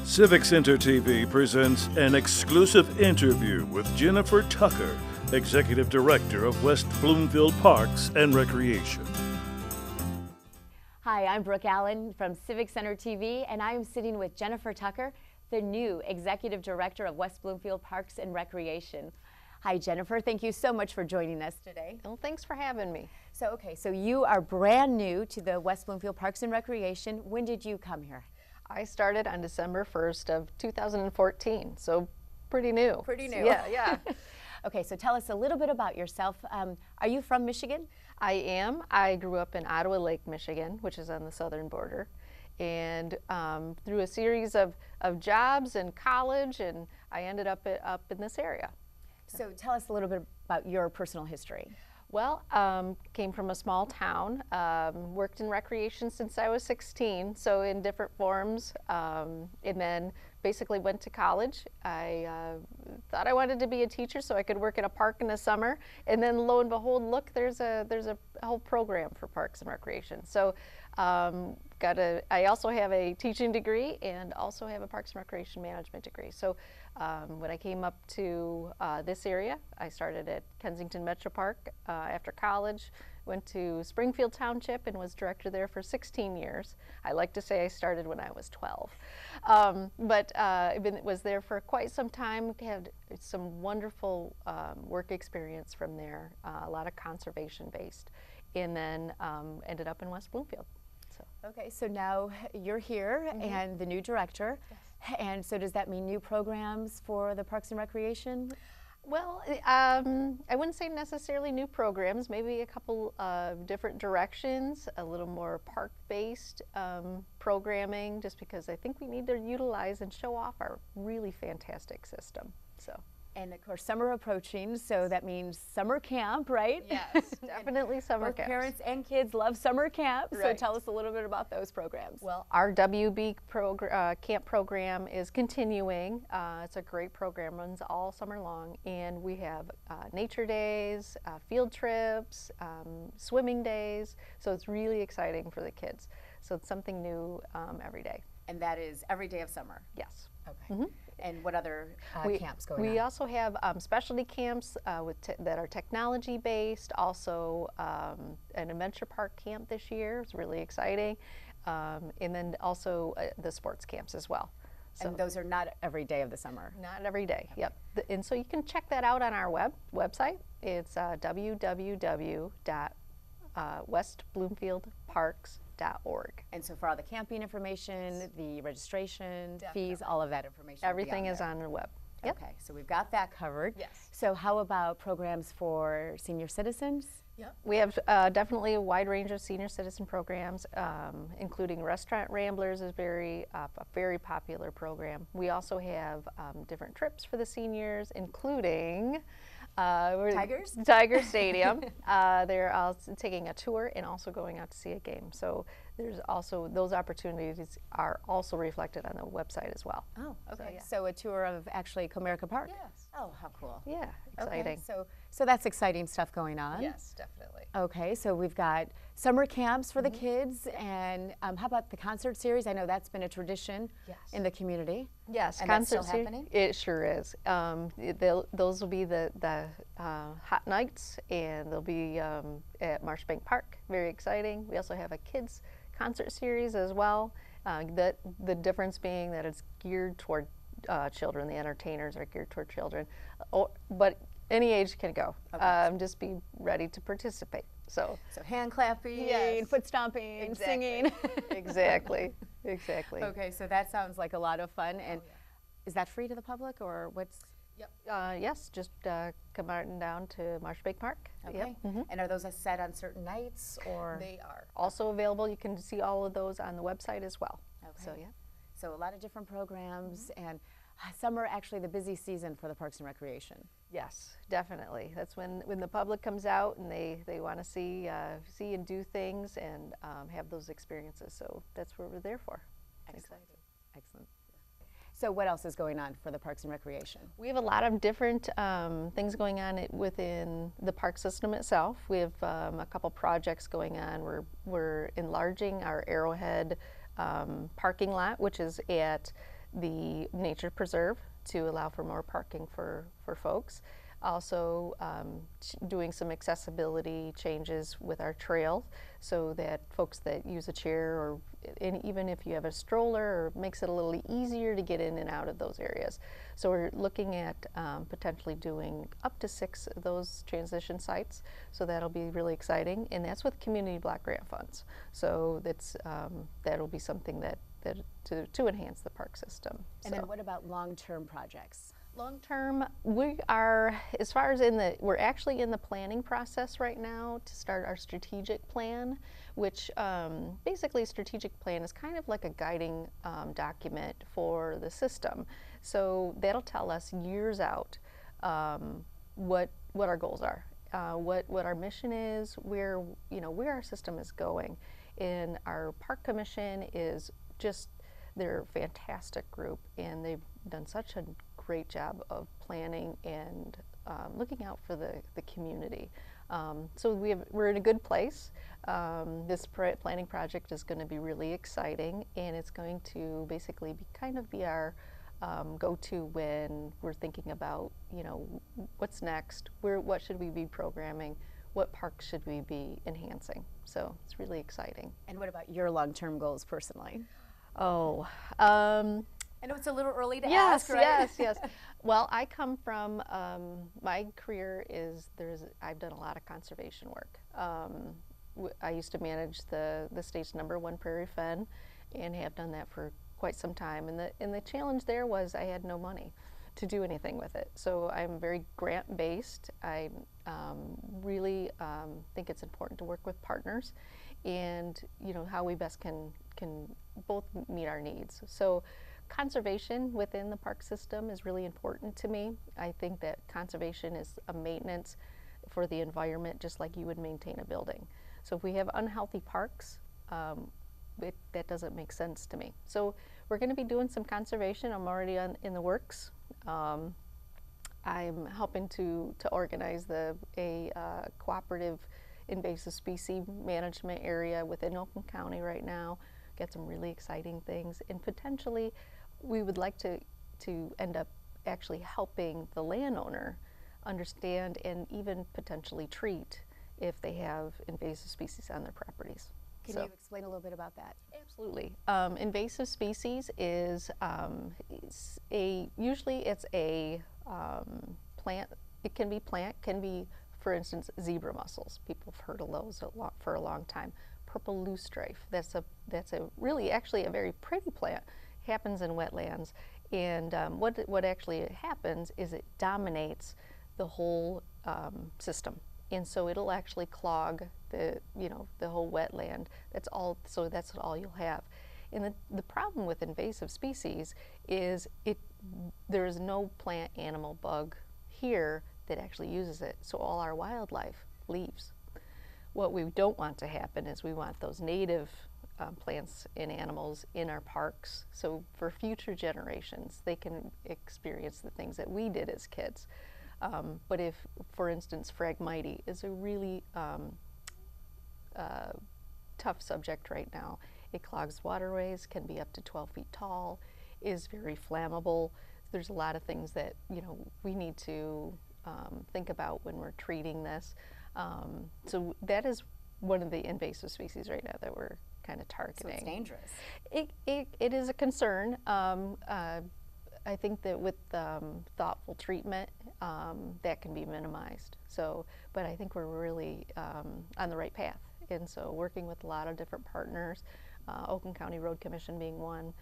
Civic Center TV presents an exclusive interview with Jennifer Tucker, Executive Director of West Bloomfield Parks and Recreation. Hi, I'm Brooke Allen from Civic Center TV, and I am sitting with Jennifer Tucker, the new Executive Director of West Bloomfield Parks and Recreation. Hi, Jennifer. Thank you so much for joining us today. Well, thanks for having me. So you are brand new to the West Bloomfield Parks and Recreation. When did you come here? I started on December 1st of 2014, so pretty new. Pretty new. Yeah. Okay, so tell us a little bit about yourself. Are you from Michigan? I am. I grew up in Ottawa Lake, Michigan, which is on the southern border. And through a series of jobs and college, and I ended up in this area. So tell us a little bit about your personal history. Well, came from a small town, worked in recreation since I was 16, so in different forms, and then basically went to college. I thought I wanted to be a teacher so I could work in a park in the summer, and then lo and behold, look, there's a whole program for parks and recreation. So I also have a teaching degree and also have a parks and recreation management degree. So when I came up to this area, I started at Kensington Metro Park after college, went to Springfield Township and was director there for 16 years. I like to say I started when I was 12. But was there for quite some time, had some wonderful work experience from there, a lot of conservation based, and then ended up in West Bloomfield. Okay, so now you're here and the new director. Yes. And so does that mean new programs for the Parks and Recreation? Well, I wouldn't say necessarily new programs, maybe a couple of different directions, a little more park-based programming, just because I think we need to utilize and show off our really fantastic system. And of course, summer approaching, so that means summer camp, right? Yes, definitely summer camp. Parents and kids love summer camp, so Right. tell us a little bit about those programs. Well, our WB camp program is continuing. It's a great program, runs all summer long, and we have nature days, field trips, swimming days, so it's really exciting for the kids. So it's something new every day. And that is every day of summer? Yes. Okay. And what other camps going on? We also have specialty camps that are technology based, also an adventure park camp this year. It's really exciting. And then also the sports camps as well. So and those are not every day of the summer? Not every day, yep. And so you can check that out on our website. It's www.westbloomfieldparks.org. And so for all the camping information, the registration, fees, all of that information Everything is on the web. Yep. Okay, so we've got that covered. Yes. So how about programs for senior citizens? Yep. We have definitely a wide range of senior citizen programs, including Restaurant Ramblers is a very popular program. We also have different trips for the seniors, including Tiger Stadium. They're also taking a tour and also going out to see a game. So there's also those opportunities are also reflected on the website as well. Oh, okay. So a tour of actually Comerica Park? Yes. Oh, how cool. Yeah, exciting. Okay, so that's exciting stuff going on. Yes, definitely. Okay, so we've got summer camps for the kids, and how about the concert series? I know that's been a tradition in the community. Yes, and concert that's still happening? It sure is. Those will be the hot nights, and they'll be at Marshbank Park. Very exciting. We also have a kids concert series as well. The difference being that it's geared toward children. The entertainers are geared toward children, but any age can go. Okay. Just be ready to participate. So hand clapping, foot stomping, singing. Exactly. Okay, so that sounds like a lot of fun. And is that free to the public, or what's? Yep. Yes, just come on down to Marshbank Park. Okay. Yep. And are those set on certain nights, or? They are also available. You can see all of those on the website as well. Okay. So a lot of different programs, and summer actually the busy season for the Parks and Recreation. Yes, definitely. That's when the public comes out and they want to see and do things and have those experiences. So that's what we're there for. Excellent. Excellent. So what else is going on for the Parks and Recreation? We have a lot of different things going on within the park system itself. We have a couple projects going on. We're enlarging our Arrowhead parking lot, which is at the nature preserve to allow for more parking for folks. Also doing some accessibility changes with our trails so that folks that use a chair, or even if you have a stroller, or makes it a little easier to get in and out of those areas. So we're looking at potentially doing up to 6 of those transition sites, so that'll be really exciting, and that's with community block grant funds. So that's that'll be something that to enhance the park system. And then what about long-term projects? Long term, we are, as far as we're actually in the planning process right now to start our strategic plan, which basically a strategic plan is kind of like a guiding document for the system. So that'll tell us years out what our goals are, what our mission is, where our system is going. And our park commission is just, they're a fantastic group, and they've done such a great job of planning and looking out for the community. So we're in a good place. This planning project is going to be really exciting, and it's going to basically be our go-to when we're thinking about what's next, what should we be programming, what parks should we be enhancing. So it's really exciting. And what about your long-term goals personally? Oh, I know it's a little early to ask, right? Yes. Well, I come from, my career is, I've done a lot of conservation work. I used to manage the state's #1 prairie fen, and have done that for quite some time. And the challenge there was I had no money to do anything with it. So I'm very grant-based. I really think it's important to work with partners, and how we best can both meet our needs. So conservation within the park system is really important to me. I think that conservation is a maintenance for the environment, just like you would maintain a building. So if we have unhealthy parks, that doesn't make sense to me. So we're going to be doing some conservation. I'm already in the works. I'm helping to organize a cooperative invasive species management area within Oakland County right now. Got some really exciting things, and potentially we would like to end up actually helping the landowner understand and even potentially treat if they have invasive species on their properties. Can you explain a little bit about that? Absolutely. Invasive species is usually it's a plant. It can be plant, can be, for instance, zebra mussels. People have heard of those for a long time. Purple loosestrife. That's a really actually a very pretty plant. Happens in wetlands, and what actually happens is it dominates the whole system, and so it'll actually clog the whole wetland. That's all. So that's all you'll have. And the problem with invasive species is there is no plant, animal, bug here that actually uses it. So all our wildlife leaves. What we don't want to happen is we want those native plants and animals in our parks, so for future generations they can experience the things that we did as kids. But if, for instance, Phragmites is a really tough subject right now. It clogs waterways, can be up to 12 feet tall, is very flammable. There's a lot of things that we need to think about when we're treating this. So that is one of the invasive species right now that we're kind of targeting. So it's dangerous. It is a concern. I think that with thoughtful treatment, that can be minimized. So, but I think we're really on the right path. And so working with a lot of different partners, Oakland County Road Commission being one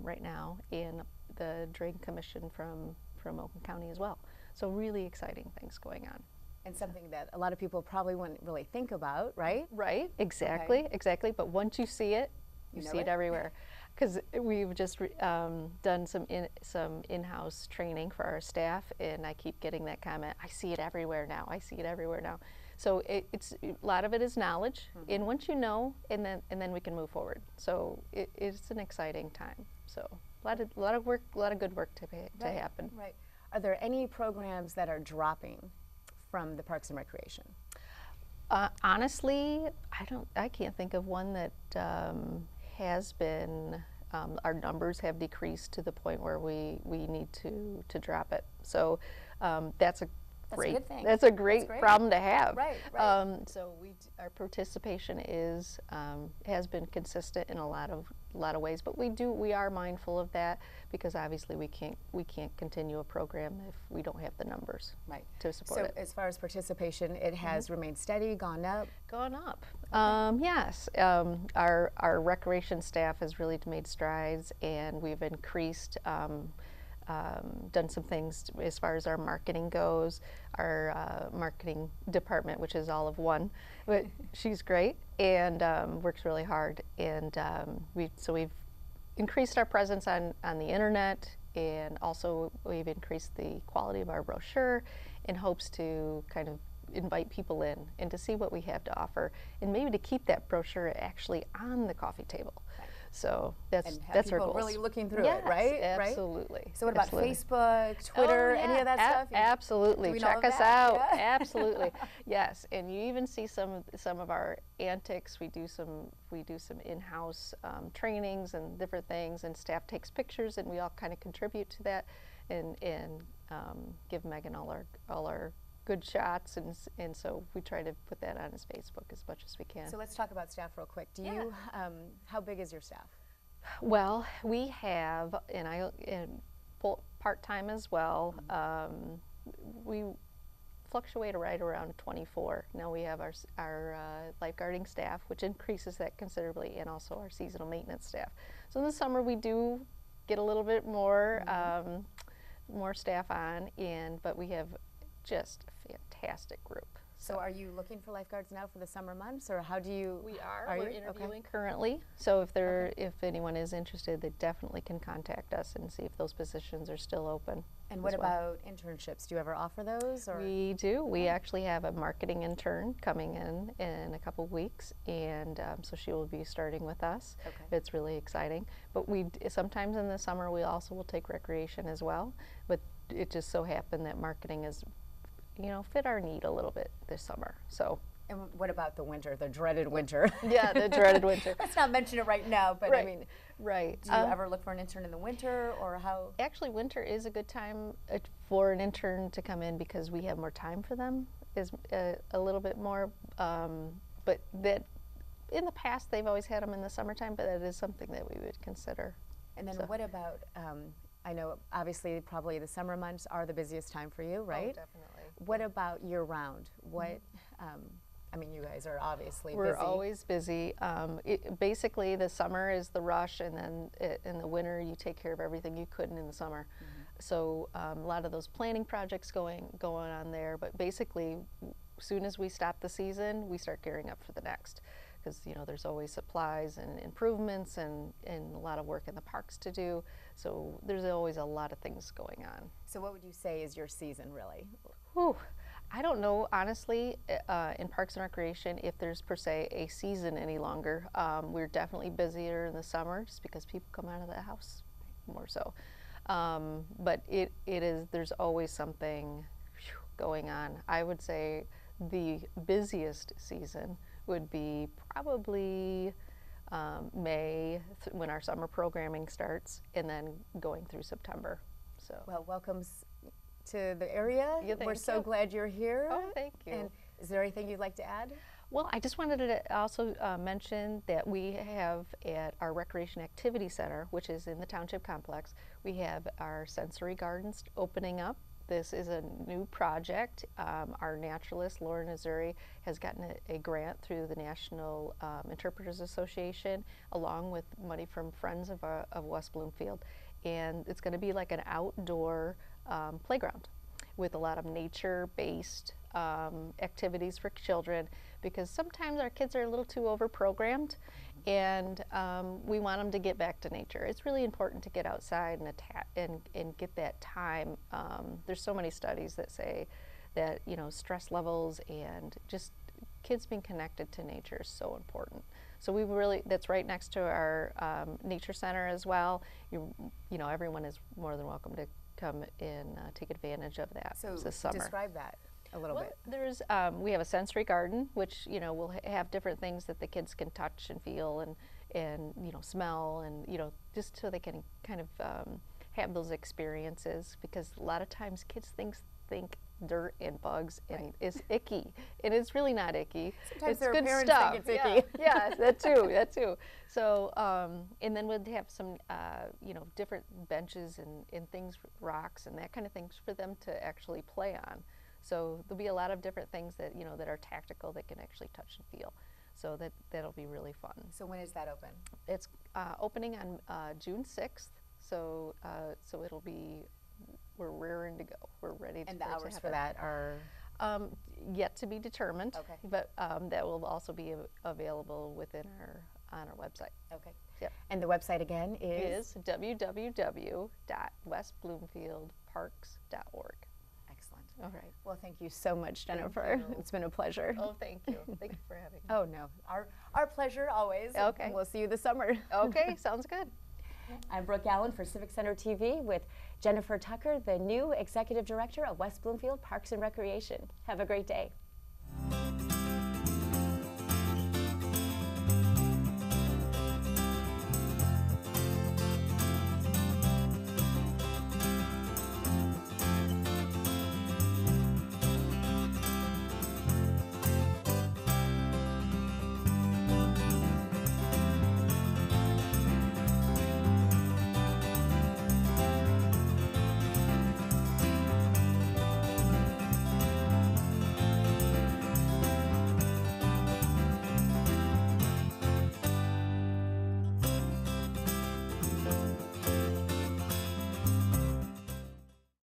right now, and the Drain Commission from Oakland County as well. So really exciting things going on. And something that a lot of people probably wouldn't really think about, right? Right, exactly, okay. Exactly. But once you see it, you see it everywhere. Because we've just done some in-house training for our staff, and I keep getting that comment, I see it everywhere now, I see it everywhere now. So it's a lot of it is knowledge, and once you know, and then we can move forward. So it's an exciting time. So a lot of work, a lot of good work to happen. Right. Are there any programs that are dropping from the Parks and Recreation? Honestly, I can't think of one that has been our numbers have decreased to the point where we need to drop it. So that's a great, good thing. that's a great problem to have. Right. So our participation is has been consistent in a lot of ways, but we are mindful of that, because obviously we can't continue a program if we don't have the numbers to support it. So as far as participation, it has remained steady, gone up? Gone up. Yes. Our recreation staff has really made strides, and we've increased. Done some things as far as our marketing goes. Our marketing department, which is all of one, but she's great and works really hard. And we've increased our presence on the internet, and also we've increased the quality of our brochure in hopes to kind of invite people in and to see what we have to offer, and maybe to keep that brochure actually on the coffee table. So that's our goal. Really looking through it, right? Absolutely. So what about Facebook, Twitter, any of that stuff? Absolutely. Check us out. Yeah. Absolutely. Yes. And you even see some of our antics. We do some in-house trainings and different things, and staff takes pictures, and we all kind of contribute to that, and give Megan all our good shots, and so we try to put that on his Facebook as much as we can. So let's talk about staff real quick. Do you, how big is your staff? Well, we have, and part-time as well, we fluctuate right around 24. Now we have our lifeguarding staff, which increases that considerably, and also our seasonal maintenance staff. So in the summer we do get a little bit more, more staff on, but we have just a fantastic group. So are you looking for lifeguards now for the summer months, or how do you? We are. We're interviewing currently. So if anyone is interested, they definitely can contact us and see if those positions are still open. And what about internships? Do you ever offer those? Or? We do. We actually have a marketing intern coming in a couple weeks, and so she will be starting with us. Okay. It's really exciting. But sometimes in the summer we also will take recreation as well. But it just so happened that marketing is, fit our need a little bit this summer. So. And what about the winter, the dreaded winter? Yeah, the dreaded winter. Let's not mention it right now, but right. I mean, right. Do you ever look for an intern in the winter, or how? Actually, winter is a good time for an intern to come in, because we have more time for them, is a little bit more. But that in the past they've always had them in the summertime, but that is something that we would consider. And then what about? I know obviously probably the summer months are the busiest time for you, right? Oh, definitely. What about year round? What? I mean, you guys are obviously We're busy. always busy. Basically, the summer is the rush, and then in the winter you take care of everything you couldn't in the summer. So a lot of those planning projects going on there. But basically, as soon as we stop the season, we start gearing up for the next. Because there's always supplies and improvements and a lot of work in the parks to do. So there's always a lot of things going on. So what would you say is your season, really? Whew. I don't know, honestly, in Parks and Recreation, if there's per se a season any longer. We're definitely busier in the summer just because people come out of the house more so. But there's always something going on. I would say the busiest season would be probably May, when our summer programming starts, and then going through September. So. Well, welcome to the area. Yeah, we're so glad you're here. Oh, thank you. And is there anything you'd like to add? Well, I just wanted to also mention that we have at our Recreation Activity Center, which is in the Township Complex, we have our sensory gardens opening up. This is a new project. Our naturalist, Laura Nazuri, has gotten a grant through the National Interpreters Association, along with money from Friends of West Bloomfield. And it's going to be like an outdoor playground with a lot of nature-based activities for children, because sometimes our kids are a little too overprogrammed, and we want them to get back to nature. It's really important to get outside and get that time. There's so many studies that say that stress levels and just kids being connected to nature is so important. So that's right next to our nature center as well. Everyone is more than welcome to come and take advantage of that. So this summer. Describe that a little bit. We have a sensory garden, which will have different things that the kids can touch and feel and smell, and just so they can kind of have those experiences, because a lot of times kids think dirt and bugs and is icky, and it's really not icky. Sometimes it's their good parents stuff. think it's icky. Yeah, that too. So and then we'd have some different benches and things, rocks and that kind of things for them to actually play on. So there'll be a lot of different things that that are tactical, that can actually touch and feel. So that'll be really fun. So when is that open? It's opening on June 6th. So it'll be, we're raring to go. We're ready to. And the hours for that are yet to be determined. Okay. But that will also be available on our website. okay. Yep. And the website again It is is www.westbloomfieldparks.org. excellent. All right. Well, thank you so much, Jennifer. you. It's been a pleasure. Oh, thank you. Thank you for having me. Oh no, our pleasure always. Okay. And we'll see you this summer. Okay, sounds good. I'm Brooke Allen for Civic Center TV with Jennifer Tucker, the new Executive Director of West Bloomfield Parks and Recreation. Have a great day.